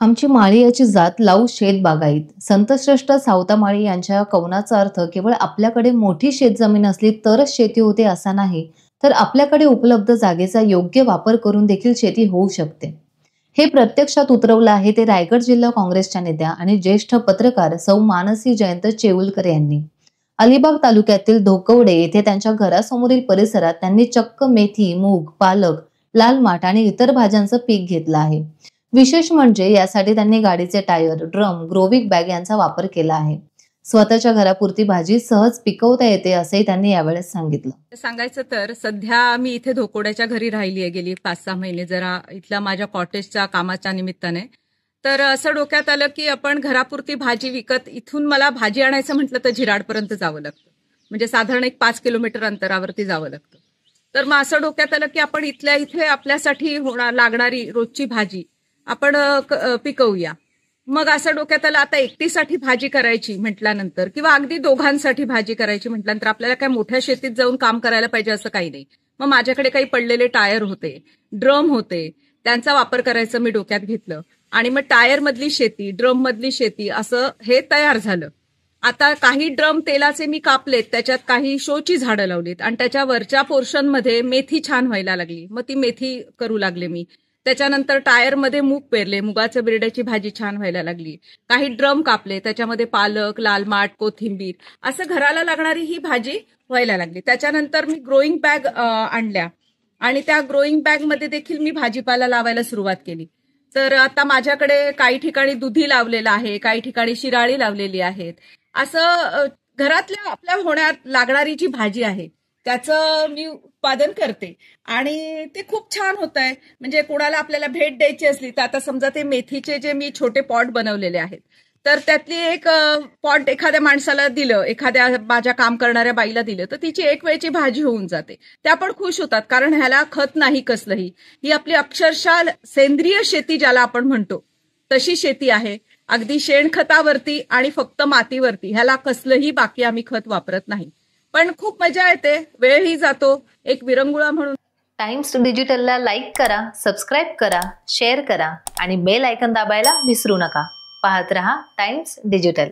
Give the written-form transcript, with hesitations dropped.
आमची माळी याची जात लावू शेत बागायत. संतश्रेष्ठ सावतामाळी यांच्या कवनाचा अर्थ केवळ आपल्याकडे मोठी शेतजमीन असली तरच शेती होते असा नाही, तर आपल्याकडे उपलब्ध जागेचा योग्य वापर करून देखील शेती होऊ शकते. हे प्रत्यक्षात उतरवलं आहे ते रायगड जिल्हा काँग्रेसच्या नेत्या आणि ज्येष्ठ पत्रकार सौ मानसी जयंत चेऊलकर यांनी. अलिबाग तालुक्यातील धोकवडे येथे त्यांच्या घरासमोरील परिसरात त्यांनी चक्क मेथी, मूग, पालक, लाल माठ आणि इतर भाज्यांचं पीक घेतलं आहे. विशेष म्हणजे यासाठी त्यांनी गाडीचे टायर, ड्रम, ग्रोविक बॅग यांचा वापर केला आहे. स्वतःच्या घरापुरती भाजी सहज पिकवता येते असंही त्यांनी यावेळेस सांगितलं. सांगायचं तर सध्या मी इथे धोकोड्याच्या घरी राहिली आहे गेली 5-6 महिने, जरा इथल्या माझ्या कॉटेजच्या कामाच्या निमित्ताने. तर असं डोक्यात आलं की आपण घरापुरती भाजी विकत, इथून मला भाजी आणायचं म्हटलं तर झिराडपर्यंत जावं लागतं, म्हणजे साधारण एक 5 किलोमीटर अंतरावरती जावं लागतं. तर मग असं डोक्यात आलं की आपण इथल्या इथे आपल्यासाठी लागणारी रोजची भाजी आपण पिकवूया. मग असं डोक्यात आलं आता एकटीसाठी भाजी करायची म्हटल्यानंतर किंवा अगदी दोघांसाठी भाजी करायची म्हटल्यानंतर आपल्याला काय मोठ्या शेतीत जाऊन काम करायला पाहिजे असं काही नाही. मग माझ्याकडे काही पडलेले टायर होते, ड्रम होते, त्यांचा वापर करायचं मी डोक्यात घेतलं आणि मग टायर मधली शेती, ड्रम मधली शेती असं हे तयार झालं. आता काही ड्रम तेलाचे मी कापलेत, त्याच्यात काही शोची झाडं लावलीत आणि त्याच्या वरच्या पोर्शनमध्ये मेथी छान व्हायला लागली. मग ती मेथी करू लागले मी. त्याच्यानंतर टायरमध्ये मूग पेरले, मुगाच्या बिरड्याची भाजी छान व्हायला लागली. काही ड्रम कापले, त्याच्यामध्ये पालक, लाल माठ, कोथिंबीर असं घराला लागणारी ही भाजी व्हायला लागली. त्याच्यानंतर मी ग्रोईंग बॅग आणल्या आणि त्या ग्रोईंग बॅग मध्ये देखील मी भाजीपाला लावायला सुरुवात केली. तर आता माझ्याकडे काही ठिकाणी दुधी लावलेलं आहे, काही ठिकाणी शिराळी लावलेली आहेत. असं घरातल्या आपल्या होण्यात लागणारी जी भाजी आहे त्याचं मी उत्पादन करते आणि ते खूप छान होत आहे. म्हणजे कोणाला आपल्याला भेट द्यायची असली तर आता समजा ते मेथीचे जे मी छोटे पॉट बनवलेले आहेत, तर त्यातली एक पॉट एखाद्या माणसाला दिलं, एखाद्या माझ्या काम करणाऱ्या बाईला दिलं, तर तिची एक वेळची भाजी होऊन जाते. त्या पण खुश होतात, कारण ह्याला खत नाही कसलंही. ही आपली अक्षरशः सेंद्रिय शेती ज्याला आपण म्हणतो तशी शेती आहे. अगदी शेणखतावरती आणि फक्त मातीवरती, ह्याला कसलंही बाकी आम्ही खत वापरत नाही. पण खूप मजा येते, वेळही जातो एक विरंगुळा म्हणून. टाइम्स डिजिटलला लाईक करा, सबस्क्राईब करा, शेअर करा आणि बेल आयकॉन दाबायला विसरू नका. पाहत रहा टाइम्स डिजिटल.